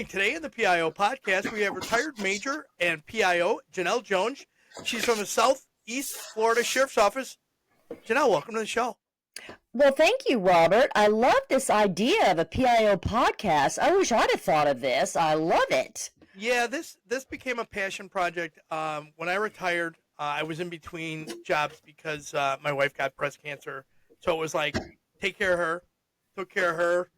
morning. Today in the PIO podcast, we have retired Major and PIO Jenell Jones. She's from the Southeast Florida Sheriff's Office. Jenell, welcome to the show. Well, thank you, Robert. I love this idea of a PIO podcast. I wish I'd have thought of this. I love it. Yeah, this became a passion project. When I retired, I was in between jobs because my wife got breast cancer. So it was like, take care of her, took care of her.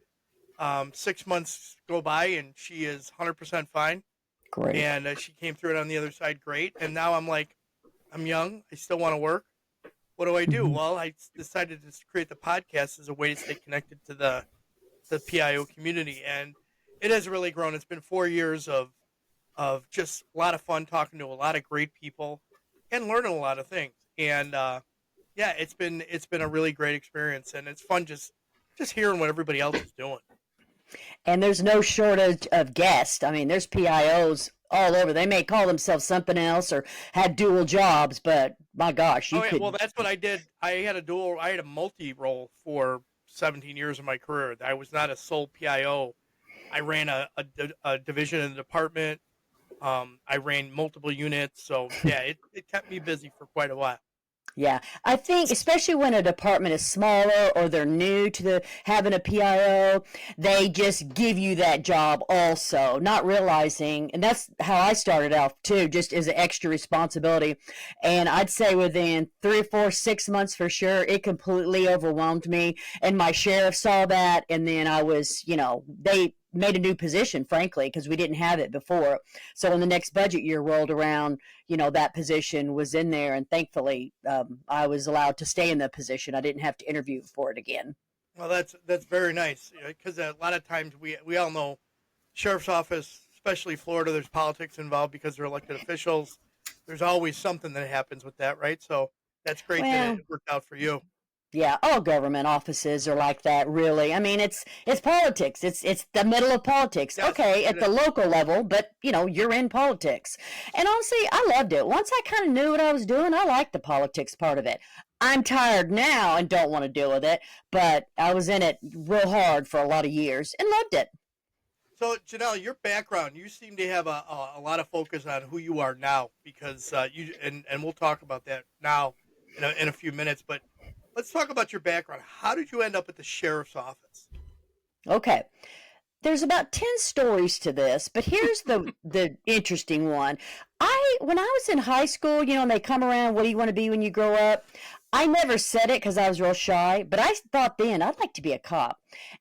6 months go by and she is 100% fine. Great. And she came through it on the other side great. And now I'm like, I'm young. I still want to work. What do I do? Well, I decided to create the podcast as a way to stay connected to the PIO community. And it has really grown. It's been 4 years of just a lot of fun talking to a lot of great people and learning a lot of things. And yeah, it's been a really great experience. And it's fun just hearing what everybody else is doing. And there's no shortage of guests. I mean, there's PIOs all over. They may call themselves something else or had dual jobs, but my gosh, you could. Well, that's what I did. I had a multi-role for 17 years of my career. I was not a sole PIO. I ran a division in the department. I ran multiple units. So, yeah, it kept me busy for quite a while. Yeah, I think especially when a department is smaller or they're new to having a PIO, they just give you that job also, not realizing, and that's how I started out too, just as an extra responsibility. And I'd say within 3 or 4, 6 months for sure, it completely overwhelmed me. And my sheriff saw that, and then I was, they made a new position, frankly, because we didn't have it before. So when the next budget year rolled around, that position was in there, and thankfully I was allowed to stay in the position. I didn't have to interview for it again. Well, that's very nice, because a lot of times we all know sheriff's office, especially Florida, there's politics involved because they're elected officials. There's always something that happens with that, right? So that's great that it worked out for you. Yeah, all government offices are like that, really. I mean, it's politics. It's the middle of politics. Yes, okay, at the local level, but, you're in politics. And honestly, I loved it. Once I kind of knew what I was doing, I liked the politics part of it. I'm tired now and don't want to deal with it, but I was in it real hard for a lot of years and loved it. So, Jenell, your background, you seem to have a lot of focus on who you are now, because and we'll talk about that now in a few minutes, but let's talk about your background. How did you end up at the sheriff's office? Okay. There's about 10 stories to this, but here's the interesting one. When I was in high school, and they come around, what do you want to be when you grow up? I never said it because I was real shy, but I thought then I'd like to be a cop.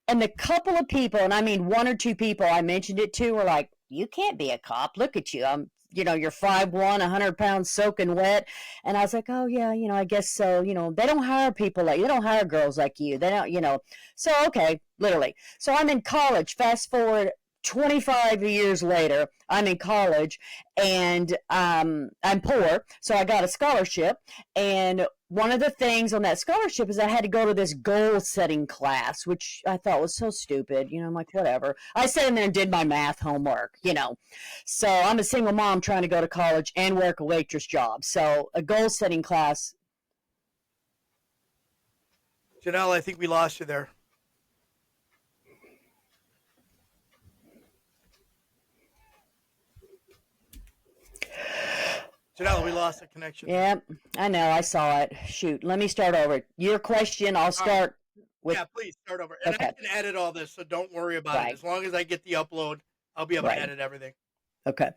And the couple of people, and I mean 1 or 2 people I mentioned it to, were like, you can't be a cop. Look at you. You're 5'1", 100 pounds soaking wet. And I was like, oh yeah, I guess so. They don't hire people they don't hire girls like you. They don't, So, okay, literally. So I'm in college, fast forward 25 years later, I'm in college and I'm poor. So I got a scholarship. And one of the things on that scholarship is I had to go to this goal setting class, which I thought was so stupid. I'm like, whatever. I sat in there and did my math homework, So I'm a single mom trying to go to college and work a waitress job. So a goal setting class. Jenell, I think we lost you there. Jenell, we lost the connection. Yep, I know. I saw it. Shoot. Let me start over. Your question, I'll start with. Yeah, please start over. And Okay. I can edit all this, so don't worry about it. As long as I get the upload, I'll be able to edit everything. Okay.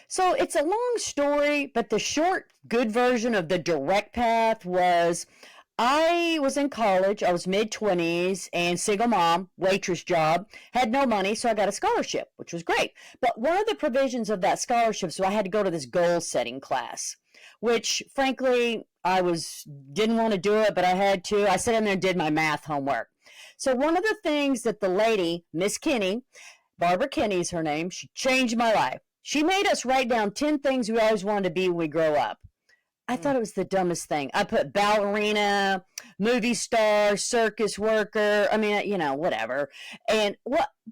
So it's a long story, but the short, good version of the direct path was I was in college. I was mid-20s and single mom, waitress job, had no money, so I got a scholarship, which was great. But one of the provisions of that scholarship, so I had to go to this goal-setting class, which, frankly, didn't want to do it, but I had to. I sat in there and did my math homework. So one of the things that the lady, Miss Kinney, Barbara Kinney's her name, she changed my life. She made us write down 10 things we always wanted to be when we grow up. I thought it was the dumbest thing. I put ballerina, movie star, circus worker. I mean, whatever. But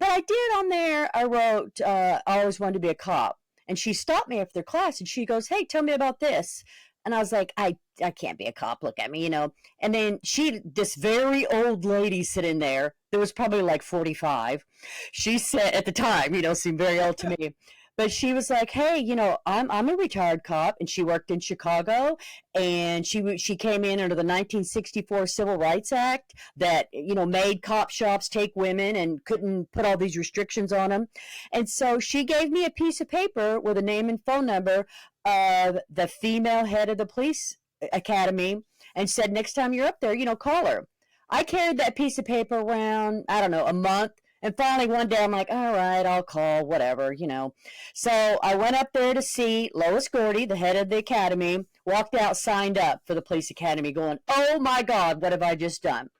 I did on there, I wrote, I always wanted to be a cop. And she stopped me after class and she goes, hey, tell me about this. And I was like, I can't be a cop. Look at me, you know. And then this very old lady sitting there, that was probably like 45. She said at the time, you know, seemed very old to me. But she was like, "Hey, you know, I'm a retired cop, and she worked in Chicago, and she came in under the 1964 Civil Rights Act that, you know, made cop shops take women and couldn't put all these restrictions on them, and so she gave me a piece of paper with a name and phone number of the female head of the police academy, and said next time you're up there, you know, call her." I carried that piece of paper around, I don't know, a month. And finally, one day, I'm like, all right, I'll call, whatever, you know. So I went up there to see Lois Gordy, the head of the academy, walked out, signed up for the police academy, going, oh my God, what have I just done?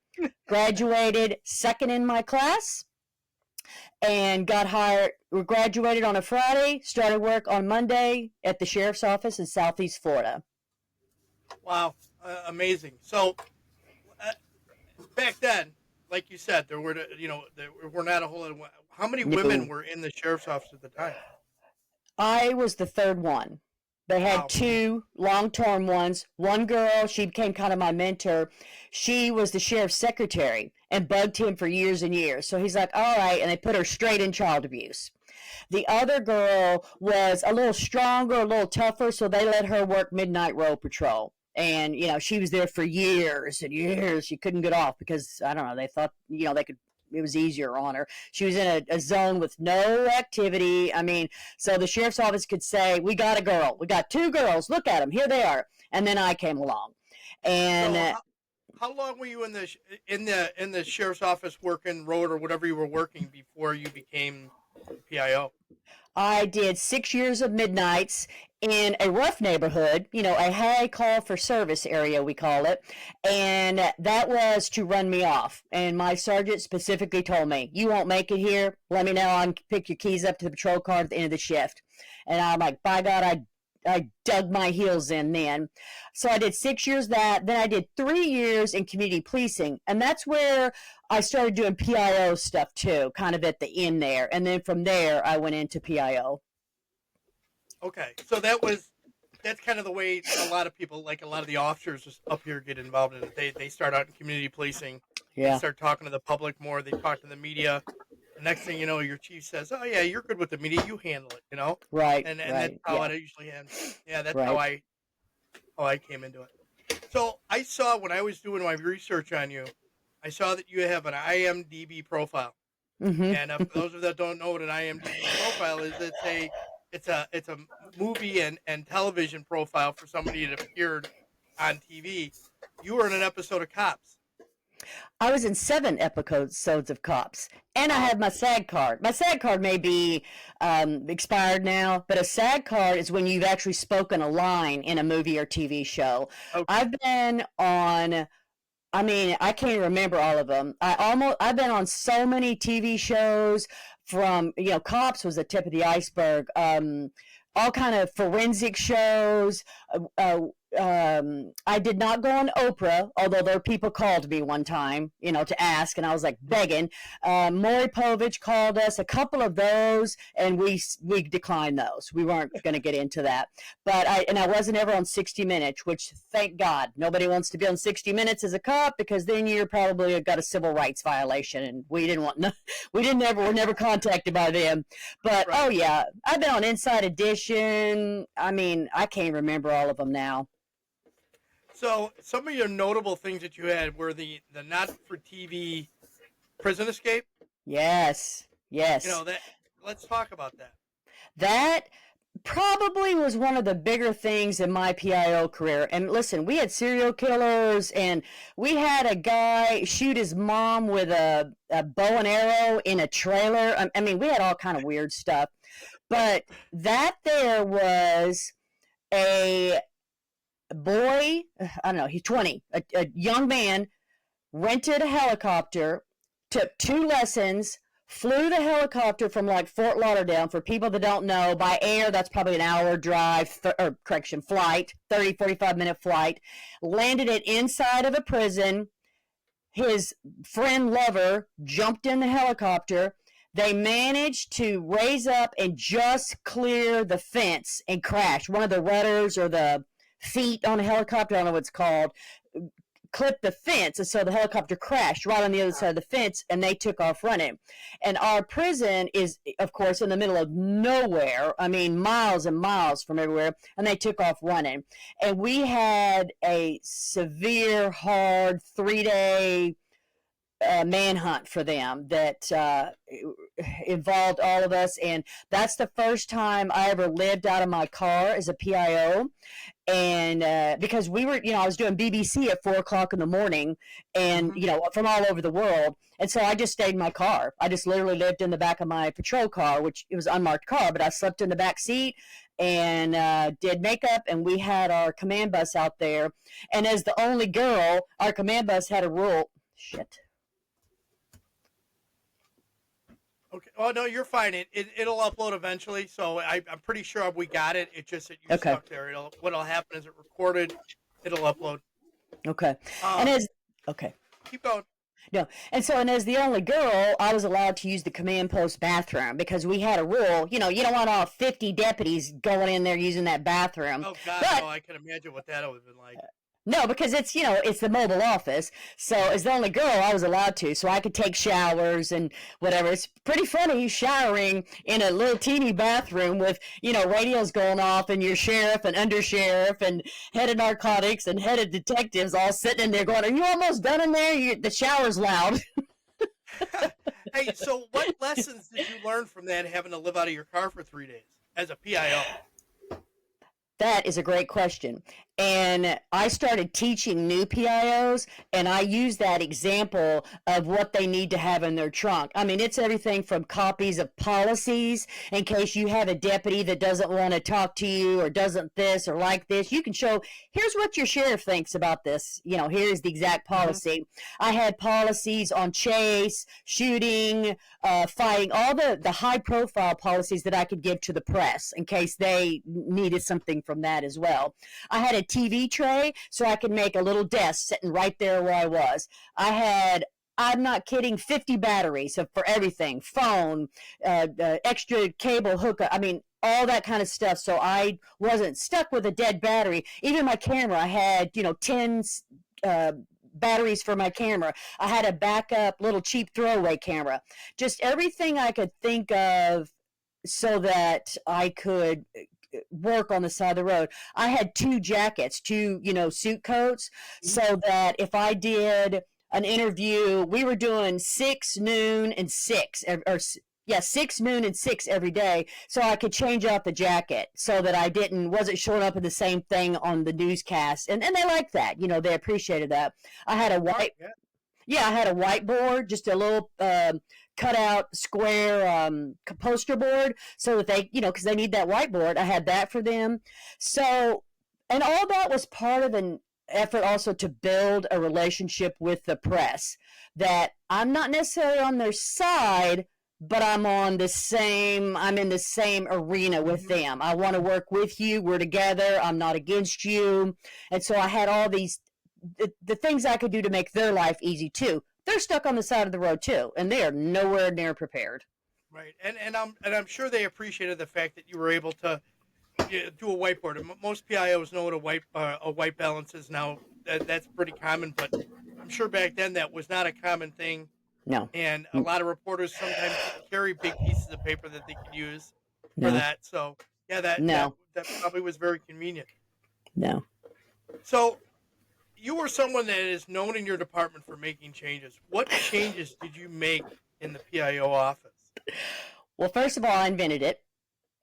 Graduated second in my class and got hired, graduated on a Friday, started work on Monday at the sheriff's office in Southeast Florida. Wow, amazing. So back then, like you said, there were not a whole lot of. How many women were in the sheriff's office at the time? I was the third one. They had two long-term ones. One girl, she became kind of my mentor. She was the sheriff's secretary and bugged him for years and years. So he's like, all right, and they put her straight in child abuse. The other girl was a little stronger, a little tougher, so they let her work midnight road patrol. And, you know, she was there for years and years. She couldn't get off because, I don't know, they thought, you know, it was easier on her. She was in a zone with no activity. I mean, so the sheriff's office could say, we got a girl. We got two girls. Look at them. Here they are. And then I came along. And so how long were you in the sheriff's office working road or whatever you were working before you became PIO? I did 6 years of midnights in a rough neighborhood, you know, a high call for service area, we call it. And that was to run me off. And my sergeant specifically told me, you won't make it here. Let me know. I can pick your keys up to the patrol car at the end of the shift. And I'm like, by God, I dug my heels in then. So I did 6 years that. Then I did 3 years in community policing. And that's where I started doing PIO stuff too, kind of at the end there. And then from there, I went into PIO. Okay. So that's kind of the way a lot of people, like a lot of the officers up here, get involved in it. They start out in community policing. Yeah. They start talking to the public more. They talk to the media. The next thing you know, your chief says, "Oh yeah, you're good with the media. You handle it." You know, right? And right, that's how yeah. it usually ends. Yeah, that's right. how I came into it. So I saw when I was doing my research on you, I saw that you have an IMDb profile. Mm-hmm. And for those of that don't know what an IMDb profile is, it's a movie and television profile for somebody that appeared on TV. You were in an episode of Cops. I was in 7 episodes of Cops, and I have my SAG card. My SAG card may be expired now, but a SAG card is when you've actually spoken a line in a movie or TV show. Okay. I've been on, I mean, I can't remember all of them. I've been on so many TV shows from, you know, Cops was the tip of the iceberg. All kind of forensic shows. I did not go on Oprah, although there were people called me one time, you know, to ask, and I was like begging. Maury Povich called us, a couple of those, and we declined those. We weren't going to get into that. But I wasn't ever on 60 Minutes, which thank God nobody wants to be on 60 Minutes as a cop, because then you're probably got a civil rights violation, and we were never contacted by them. But right. Oh yeah, I've been on Inside Edition. I mean, I can't remember all of them now. So some of your notable things that you had were the not-for-TV prison escape. Yes. You know that. Let's talk about that. That probably was one of the bigger things in my PIO career. And listen, we had serial killers, and we had a guy shoot his mom with a bow and arrow in a trailer. I mean, we had all kind of weird stuff. But that there was a boy, I don't know, he's 20, a young man, rented a helicopter, took 2 lessons, flew the helicopter from like Fort Lauderdale. For people that don't know, by air, that's probably an hour drive, flight, 30, 45-minute flight, landed it inside of a prison. His friend lover jumped in the helicopter. They managed to raise up and just clear the fence and crash. One of the rudders or the feet on a helicopter, I don't know what it's called, clipped the fence, and so the helicopter crashed right on the other side of the fence, and they took off running. And our prison is, of course, in the middle of nowhere. I mean, miles and miles from everywhere, and they took off running. And we had a severe, hard 3-day manhunt for them that involved all of us. And that's the first time I ever lived out of my car as a PIO. And because we were, I was doing BBC at 4 o'clock in the morning, and from all over the world. And so I just stayed in my car. I just literally lived in the back of my patrol car, which it was an unmarked car, but I slept in the back seat and did makeup. And we had our command bus out there. And as the only girl, our command bus had a rule. Shit. Okay. Oh no, you're fine. It'll upload eventually, so I'm pretty sure we got it. It's just that you stuck there. What'll happen is it recorded. It'll upload. Okay. Okay. Keep going. No. And as the only girl, I was allowed to use the command post bathroom because we had a rule. You don't want all 50 deputies going in there using that bathroom. Oh God, no! I can imagine what that would have been like. No, because it's the mobile office. So as the only girl, I was allowed to. So I could take showers and whatever. It's pretty funny showering in a little teeny bathroom with, radios going off and your sheriff and undersheriff and head of narcotics and head of detectives all sitting in there going, "Are you almost done in there? The shower's loud." Hey, so what lessons did you learn from that, having to live out of your car for 3 days as a PIO? That is a great question. And I started teaching new PIOs, and I use that example of what they need to have in their trunk. I mean, it's everything from copies of policies in case you have a deputy that doesn't want to talk to you or doesn't this or like this. You can show, here's what your sheriff thinks about this. Here's the exact policy. I had policies on chase, shooting, fighting, all the high-profile policies that I could give to the press in case they needed something from that as well. I had a TV tray so I could make a little desk sitting right there where I was. I had, I'm not kidding, 50 batteries for everything, phone, extra cable hookup. I mean, all that kind of stuff. So I wasn't stuck with a dead battery. Even my camera, I had, 10 batteries for my camera. I had a backup little cheap throwaway camera. Just everything I could think of so that I could work on the side of the road. I had 2 jackets, 2, suit coats, so that if I did an interview, we were doing 6, noon, and 6, 6, noon, and 6 every day, so I could change out the jacket so that I wasn't showing up in the same thing on the newscast. And they liked that, they appreciated that. I had a I had a whiteboard, just a little cutout square poster board so that they, because they need that whiteboard. I had that for them. So, and all that was part of an effort also to build a relationship with the press, that I'm not necessarily on their side, but I'm in the same arena with them. I want to work with you. We're together. I'm not against you. And so I had all these, the things I could do to make their life easy too. They're stuck on the side of the road too, and they are nowhere near prepared. Right, and I'm sure they appreciated the fact that you were able to do a whiteboard. Most PIOs know what a white balance is now. That's pretty common, but I'm sure back then that was not a common thing. No. And a lot of reporters sometimes carry big pieces of paper that they could use for that. So yeah, that probably was very convenient. No. So you were someone that is known in your department for making changes. What changes did you make in the PIO office? Well, first of all, I invented it.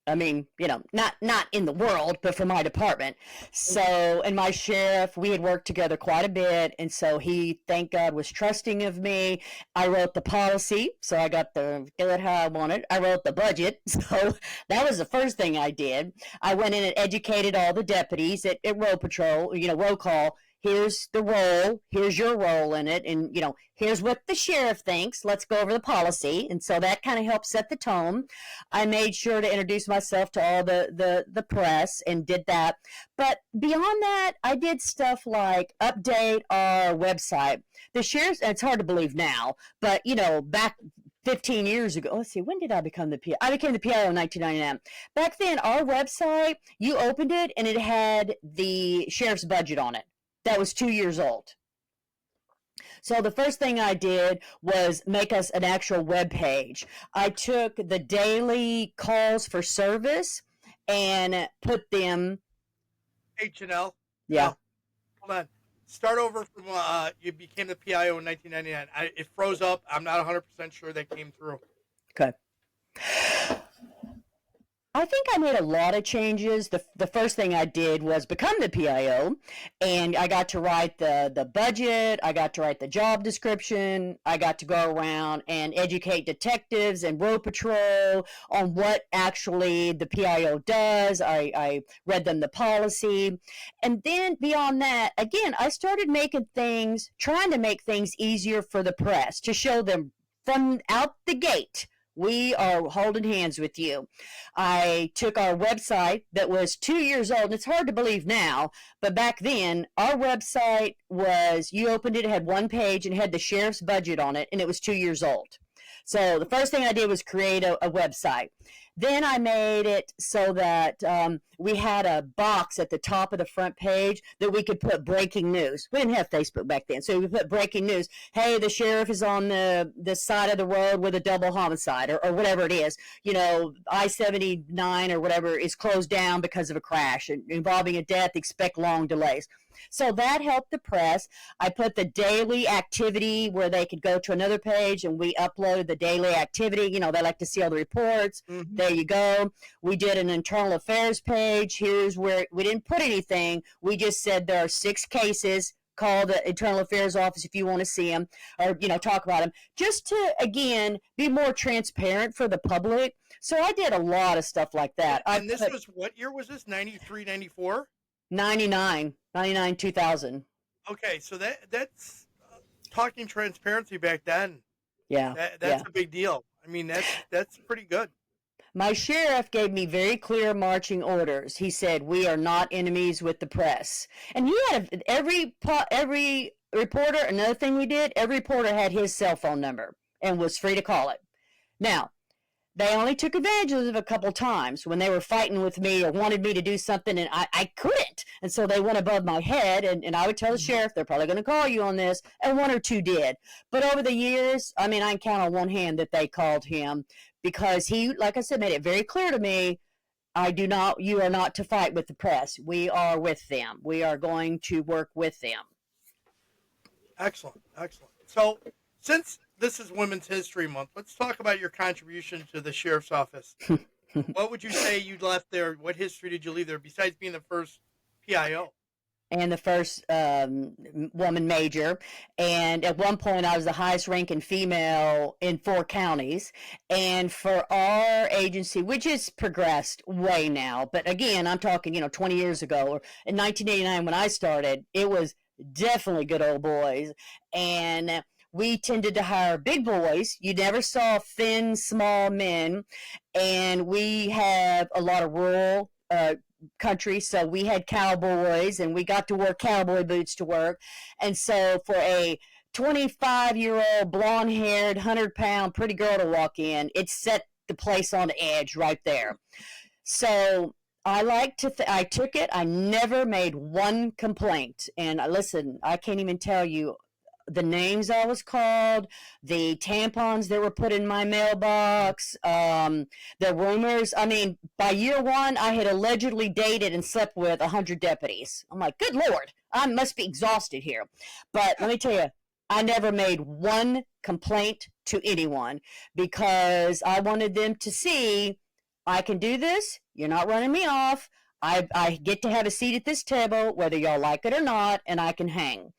I mean, not in the world, but for my department. So, and my sheriff, we had worked together quite a bit. And so he, thank God, was trusting of me. I wrote the policy, so I got to do it how I wanted. I wrote the budget. So that was the first thing I did. I went in and educated all the deputies at road patrol, roll call. Here's the role, here's your role in it, and, here's what the sheriff thinks. Let's go over the policy. And so that kind of helped set the tone. I made sure to introduce myself to all the press and did that. But beyond that, I did stuff like update our website. The sheriff's, and it's hard to believe now, but, back 15 years ago. Let's see, when did I become the PIO? I became the PIO in 1999. Back then, our website, you opened it and it had the sheriff's budget on it. That was 2 years old. So the first thing I did was make us an actual web page. I took the daily calls for service and put them. Hey, Jenell. Yeah. No, hold on. Start over from you became the PIO in 1999. It froze up. I'm not 100% sure that came through. Okay. I think I made a lot of changes. The first thing I did was become the PIO, and I got to write the budget. I got to write the job description. I got to go around and educate detectives and road patrol on what actually the PIO does. I read them the policy. And then beyond that, again, I started trying to make things easier for the press to show them from out the gate, we are holding hands with you. I took our website that was 2 years old, and it's hard to believe now, but back then, our website was, you opened it, it had one page, and it had the sheriff's budget on it, and it was 2 years old. So the first thing I did was create a website. Then I made it so that we had a box at the top of the front page that we could put breaking news. We didn't have Facebook back then, so we put breaking news. Hey, the sheriff is on the side of the road with a double homicide, or whatever it is. You know, I-79 or whatever is closed down because of a crash involving a death. Expect long delays. So that helped the press. I put the daily activity where they could go to another page, and we uploaded the daily activity. You know, they like to see all the reports. Mm-hmm. There you go. We did an internal affairs page. Here's where we didn't put anything. We just said there are 6 cases. Call the internal affairs office if you want to see them, or, you know, talk about them, just to, again, be more transparent for the public. So I did a lot of stuff like that. And this was, what year was this? 93, 94? 99, 2000. Okay, so that's talking transparency back then. Yeah, that's a big deal. I mean, that's pretty good. My sheriff gave me very clear marching orders. He said, we are not enemies with the press. And he had every reporter, another thing we did, every reporter had his cell phone number and was free to call it. Now, they only took advantage of it a couple times when they were fighting with me or wanted me to do something, and I couldn't. And so they went above my head, and I would tell the sheriff, they're probably going to call you on this, and 1 or 2 did. But over the years, I mean, I can count on one hand that they called him, because he, like I said, made it very clear to me, you are not to fight with the press. We are with them. We are going to work with them. Excellent. So, since this is Women's History Month, let's talk about your contribution to the sheriff's office. What would you say you left there? What history did you leave there besides being the first PIO? And the first woman major. And at one point, I was the highest ranking female in 4 counties. And for our agency, which has progressed way now, but again, I'm talking, 20 years ago, or in 1989 when I started, it was definitely good old boys. And we tended to hire big boys. You never saw thin, small men. And we have a lot of rural country, so we had cowboys, and we got to wear cowboy boots to work. And so for a 25-year-old, blonde-haired, 100-pound pretty girl to walk in, it set the place on the edge right there. So I I took it. I never made one complaint. And listen, I can't even tell you the names I was called, the tampons that were put in my mailbox, the rumors. I mean, by year 1, I had allegedly dated and slept with 100 deputies. I'm like, good Lord, I must be exhausted here. But let me tell you, I never made one complaint to anyone, because I wanted them to see, I can do this. You're not running me off. I get to have a seat at this table, whether y'all like it or not, and I can hang.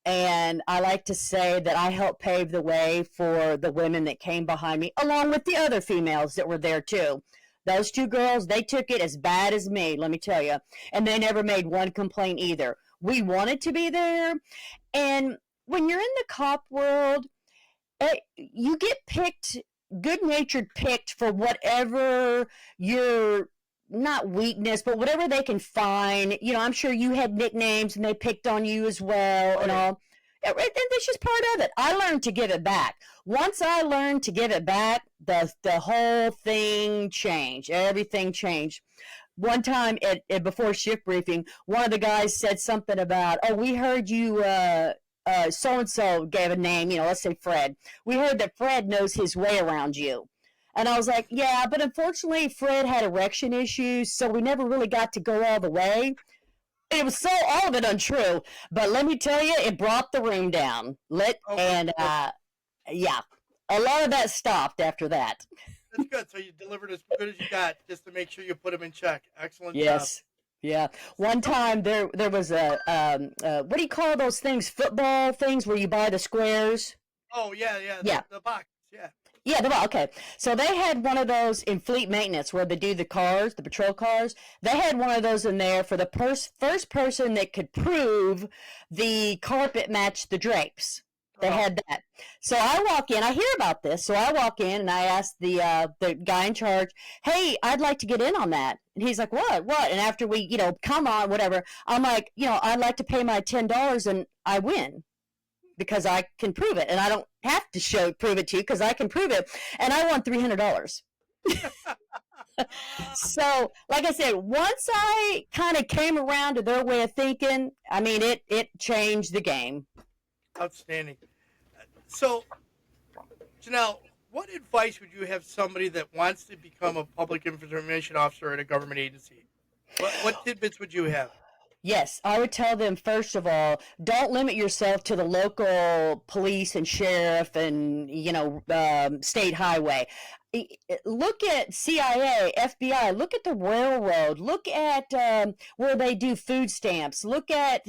And I like to say that I helped pave the way for the women that came behind me, along with the other females that were there too. Those 2 girls, they took it as bad as me, let me tell you. And they never made one complaint either. We wanted to be there. And when you're in the cop world, you get picked, good-natured picked for whatever your, not weakness, but whatever they can find. I'm sure you had nicknames and they picked on you as well, and all. And that's just part of it. I learned to give it back. Once I learned to give it back, the whole thing changed. Everything changed. One time before shift briefing, one of the guys said something about, "Oh, we heard you." So and so gave a name. Let's say Fred. We heard that Fred knows his way around you. And I was like, yeah, but unfortunately, Fred had erection issues, so we never really got to go all the way. It was all of it untrue, but let me tell you, it brought the room down. Yeah, a lot of that stopped after that. That's good. So you delivered as good as you got, just to make sure you put them in check. Excellent Yes. job. Yeah. One time there was a what do you call those things? Football things where you buy the squares. Oh yeah. Yeah. The box. Yeah. Yeah, okay. So they had one of those in fleet maintenance where they do the cars, the patrol cars. They had one of those in there for the first person that could prove the carpet matched the drapes. They had that. So I walk in. I hear about this. So I walk in and I ask the guy in charge, "Hey, I'd like to get in on that." And he's like, "What? What?" And after we, come on, whatever. I'm like, I'd like to pay my $10 and I win. Because I can prove it, and I don't have to prove it to you because I can prove it, and I won $300. So, like I said, once I kind of came around to their way of thinking, I mean, it changed the game. Outstanding. So, Jenell, what advice would you have somebody that wants to become a public information officer at a government agency? What tidbits would you have? Yes, I would tell them, first of all, don't limit yourself to the local police and sheriff and, state highway. Look at CIA, FBI, look at the railroad, look at where they do food stamps, look at,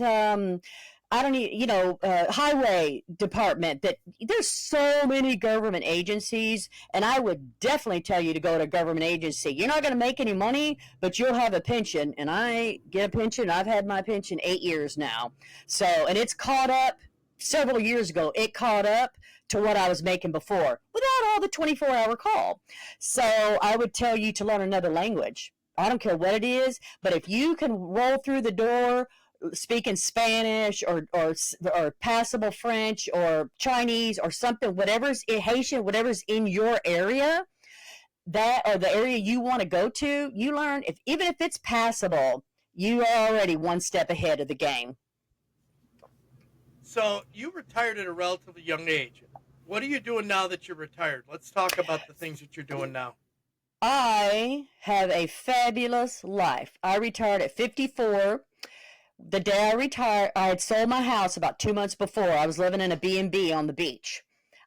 highway department. That there's so many government agencies, and I would definitely tell you to go to a government agency. You're not going to make any money, but you'll have a pension, and I get a pension. I've had my pension 8 years now. So, and it's caught up several years ago. It caught up to what I was making before without all the 24-hour call. So I would tell you to learn another language. I don't care what it is, but if you can roll through the door speaking Spanish or passable French or Chinese or something, whatever's in Haitian, whatever's in your area, that or the area you want to go to, you learn, even if it's passable, you are already one step ahead of the game. So you retired at a relatively young age. What are you doing now that you're retired? Let's talk about the things that you're doing now. I have a fabulous life. I retired at 54. The day I retired, I had sold my house about 2 months before. I was living in a B&B on the beach.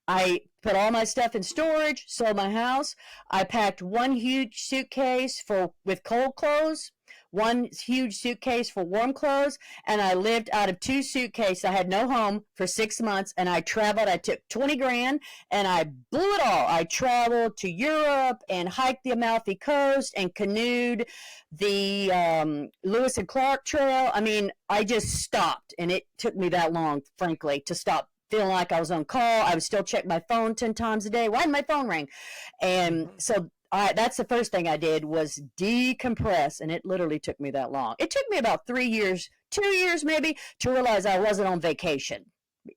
I put all my stuff in storage, sold my house. I packed one huge suitcase with cold clothes, one huge suitcase for warm clothes, and I lived out of two suitcases. I had no home for 6 months, and I traveled. I took 20 grand, and I blew it all. I traveled to Europe and hiked the Amalfi Coast and canoed the Lewis and Clark Trail. I mean, I just stopped, and it took me that long, frankly, to stop feeling like I was on call. I would still check my phone 10 times a day. Why didn't my phone ring? And so that's the first thing I did was decompress, and it literally took me that long. It took me about 3 years, 2 years maybe, to realize I wasn't on vacation.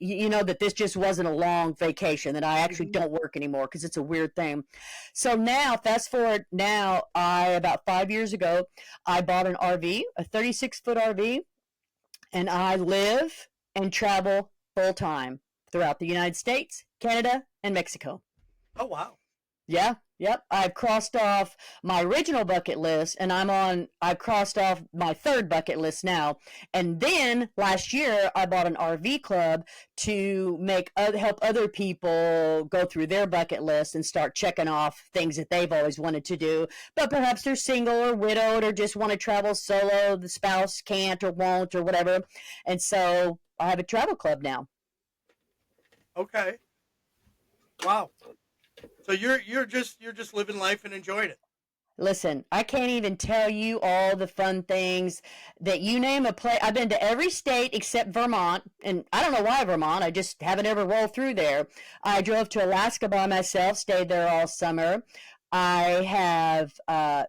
That this just wasn't a long vacation, that I actually don't work anymore because it's a weird thing. So now, fast forward, about 5 years ago, I bought an RV, a 36-foot RV, and I live and travel full time throughout the United States, Canada, and Mexico. Oh, wow. Yeah. Yep. I've crossed off my original bucket list, and I've crossed off my third bucket list now. And then last year, I bought an RV club to help other people go through their bucket list and start checking off things that they've always wanted to do. But perhaps they're single or widowed or just want to travel solo. The spouse can't or won't or whatever. And so I have a travel club now. Okay. Wow. So you're just living life and enjoying it. Listen, I can't even tell you all the fun things that you name a place. I've been to every state except Vermont, and I don't know why Vermont. I just haven't ever rolled through there. I drove to Alaska by myself, stayed there all summer. I have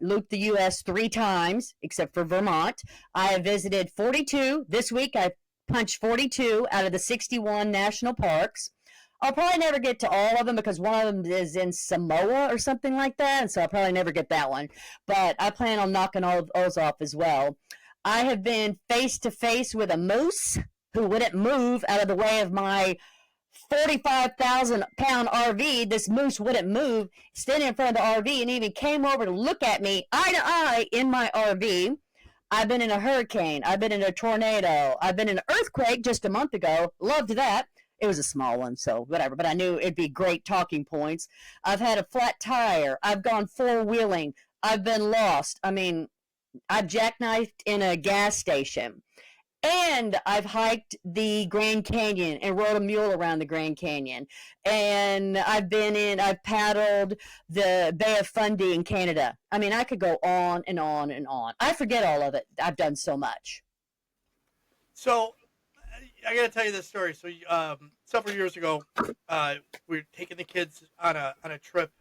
looped the U.S. 3 times, except for Vermont. I have visited 42. This week I punched 42 out of the 61 national parks. I'll probably never get to all of them because one of them is in Samoa or something like that, and so I'll probably never get that one. But I plan on knocking all of those off as well. I have been face to face with a moose who wouldn't move out of the way of my 45,000-pound RV. This moose wouldn't move, standing in front of the RV, and even came over to look at me eye to eye in my RV. I've been in a hurricane. I've been in a tornado. I've been in an earthquake just a month ago. Loved that. It was a small one, so whatever, but I knew it'd be great talking points. I've had a flat tire. I've gone four-wheeling. I've been lost. I mean, I've jackknifed in a gas station. And I've hiked the Grand Canyon and rode a mule around the Grand Canyon. And I've paddled the Bay of Fundy in Canada. I mean, I could go on and on and on. I forget all of it. I've done so much. So, I got to tell you this story. So, several years ago, we were taking the kids on a trip.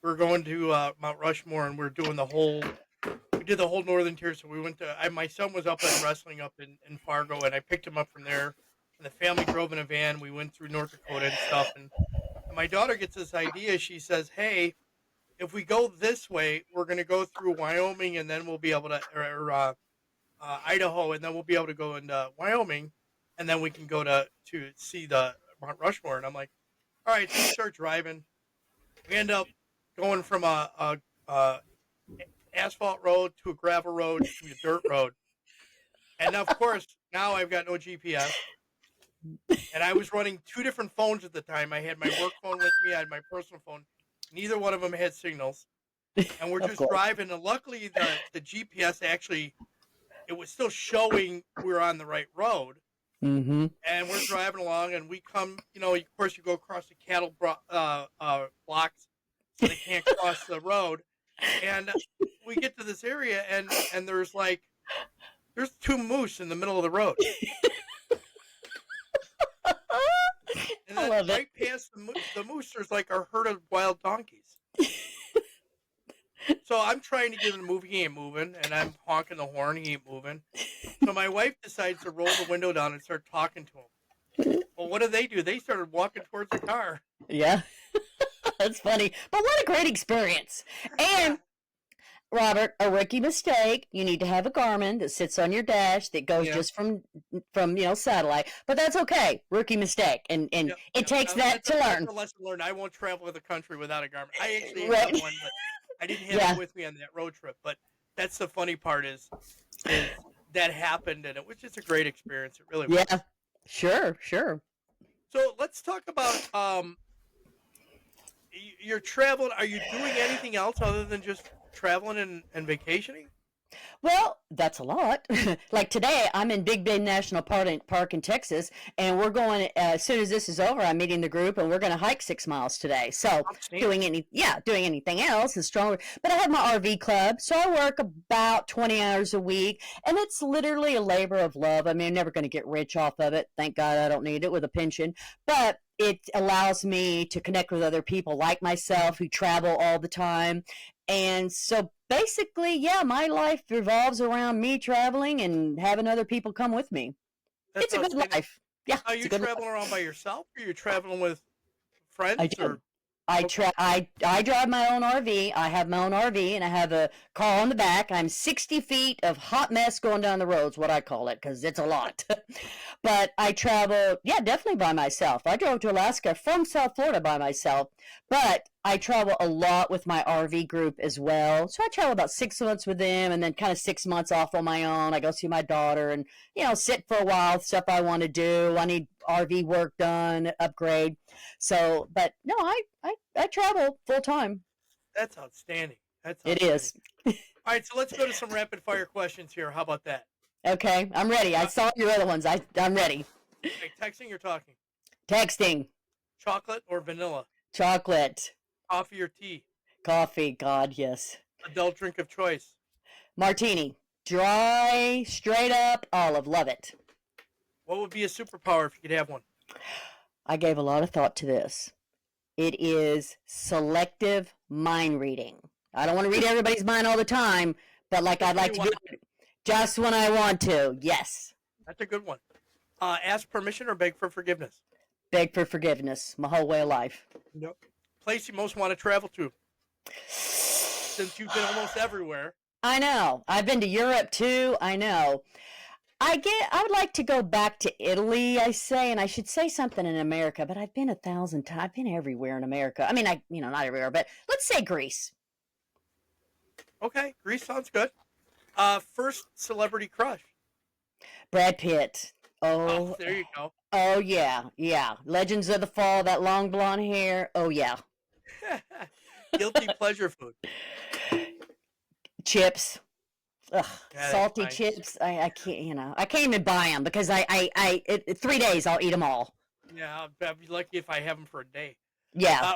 We were going to Mount Rushmore, and we did the whole northern tier. So we went to. My son was up in wrestling up in Fargo, and I picked him up from there. And the family drove in a van. We went through North Dakota and stuff. And my daughter gets this idea. She says, "Hey, if we go this way, we're going to go through Wyoming, and then we'll be able to, or Idaho, and then we'll be able to go into Wyoming." And then we can go to see the Mount Rushmore. And I'm like, all right, so we start driving. We end up going from a asphalt road to a gravel road to a dirt road. And of course, now I've got no GPS. And I was running two different phones at the time. I had my work phone with me. I had my personal phone. Neither one of them had signals. And we're just driving. And luckily, the GPS actually, it was still showing we were on the right road. Mm-hmm. And we're driving along, and we come, of course, you go across the cattle blocks, so they can't cross the road. And we get to this area, and there's two moose in the middle of the road. And then right past the moose, there's like a herd of wild donkeys. So I'm trying to get him to move. He ain't moving, and I'm honking the horn. He ain't moving. So my wife decides to roll the window down and start talking to him. Well, what do? They started walking towards the car. Yeah, that's funny. But what a great experience. And, Robert, a rookie mistake. You need to have a Garmin that sits on your dash that goes just from satellite. But that's okay. Rookie mistake. And it takes that to learn. That's a lesson learned. I won't travel the country without a Garmin. I actually have one, but I didn't have it with me on that road trip. But that's the funny part is that happened, and it was just a great experience. It really was. Yeah, sure. So let's talk about your travel. Are you doing anything else other than just traveling and vacationing? Well, that's a lot. Like today, I'm in Big Bend National Park in Texas, and we're going, as soon as this is over, I'm meeting the group, and we're going to hike 6 miles today. So doing anything else is stronger. But I have my RV club, so I work about 20 hours a week, and it's literally a labor of love. I mean, I'm never going to get rich off of it. Thank God I don't need it with a pension. But it allows me to connect with other people like myself who travel all the time. And so basically, my life revolves around me traveling and having other people come with me. It's a good life. Yeah. Are you traveling around by yourself, or are you traveling with friends? I drive my own RV. I have my own RV, and I have a car on the back. I'm 60 feet of hot mess going down the roads, what I call it, because it's a lot. But I travel, definitely by myself. I drove to Alaska from South Florida by myself, but I travel a lot with my RV group as well. So I travel about 6 months with them, and then kind of 6 months off on my own. I go see my daughter and, sit for a while, stuff I want to do. I need RV work done, upgrade. So, but no, I travel full time. That's outstanding. It is. All right, so let's go to some rapid fire questions here. How about that? Okay, I'm ready. I saw your other ones. I'm ready. Okay, texting or talking? Texting. Chocolate or vanilla? Chocolate. Coffee or tea? Coffee. God, yes. Adult drink of choice? Martini. Dry, straight up, olive. Love it. What would be a superpower if you could have one? I gave a lot of thought to this. It is selective mind reading. I don't want to read everybody's mind all the time, but I'd like to do it just when I want to. Yes. That's a good one. Ask permission or beg for forgiveness? Beg for forgiveness my whole way of life. Nope. Place you most want to travel to? Since you've been almost everywhere. I know. I've been to Europe too. I know. I would like to go back to Italy, I say, and I should say something in America, but I've been 1,000 times. I've been everywhere in America. I mean, not everywhere, but let's say Greece. Okay, Greece sounds good. First celebrity crush? Brad Pitt. Oh, Oh, there you go. oh yeah, yeah. Legends of the Fall, that long blonde hair. Oh yeah. Guilty pleasure food? Chips. Ugh, Yeah, salty that's chips. I can't, I can't even buy them because 3 days I'll eat them all. Yeah, I'd be lucky if I have them for a day. Yeah.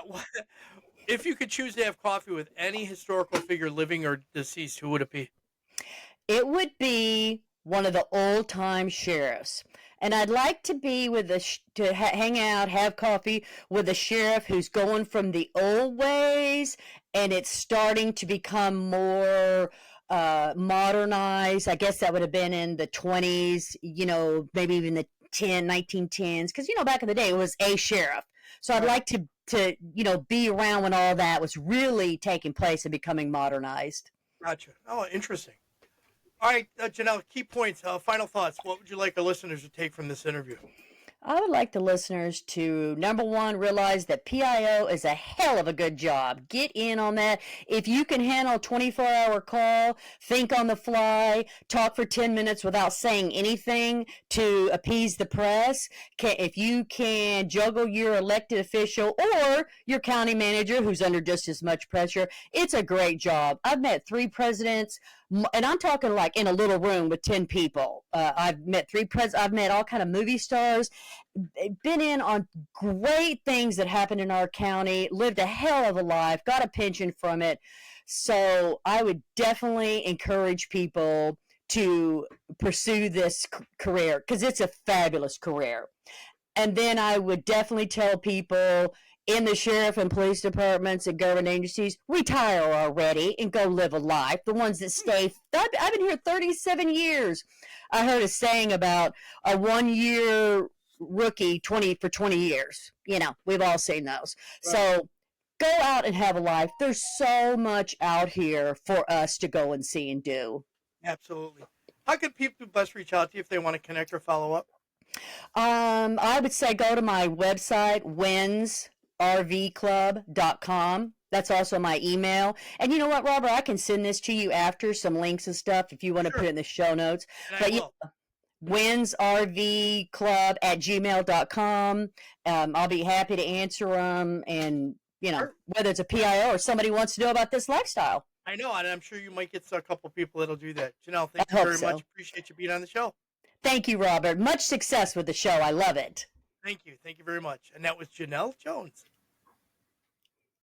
If you could choose to have coffee with any historical figure, living or deceased, who would it be? It would be one of the old time sheriffs. And I'd like to be with hang out, have coffee with a sheriff who's going from the old ways and it's starting to become more modernized. I guess that would have been in the 20s, maybe even the 1910s. Because, back in the day, it was a sheriff. So I'd like to be around when all that was really taking place and becoming modernized. Gotcha. Oh, interesting. All right, Jenell, key points, final thoughts. What would you like our listeners to take from this interview? I would like the listeners to, number one, realize that PIO is a hell of a good job. Get in on that. If you can handle a 24-hour call, think on the fly, talk for 10 minutes without saying anything to appease the press, if you can juggle your elected official or your county manager who's under just as much pressure, it's a great job. I've met 3 presidents, and I'm talking like in a little room with 10 people. I've met I've met all kind of movie stars, been in on great things that happened in our county, lived a hell of a life, got a pension from it. So I would definitely encourage people to pursue this career because it's a fabulous career. And then I would definitely tell people in the sheriff and police departments and government agencies, retire already and go live a life. The ones that stay, I've been here 37 years. I heard a saying about a 1-year rookie 20 years. We've all seen those. Right. So go out and have a life. There's so much out here for us to go and see and do. Absolutely. How can people best reach out to you if they want to connect or follow up? I would say go to my website, winsrvclub.com. That's also my email. And you know what, Robert? I can send this to you after, some links and stuff, if you want to put it in the show notes. And but winsrvclub@gmail.com. I'll be happy to answer them. And, whether it's a PIO or somebody wants to know about this lifestyle. I know, and I'm sure you might get a couple people that'll do that. Jenell, thank you very much. Appreciate you being on the show. Thank you, Robert. Much success with the show. I love it. Thank you. Thank you very much. And that was Jenell Jones.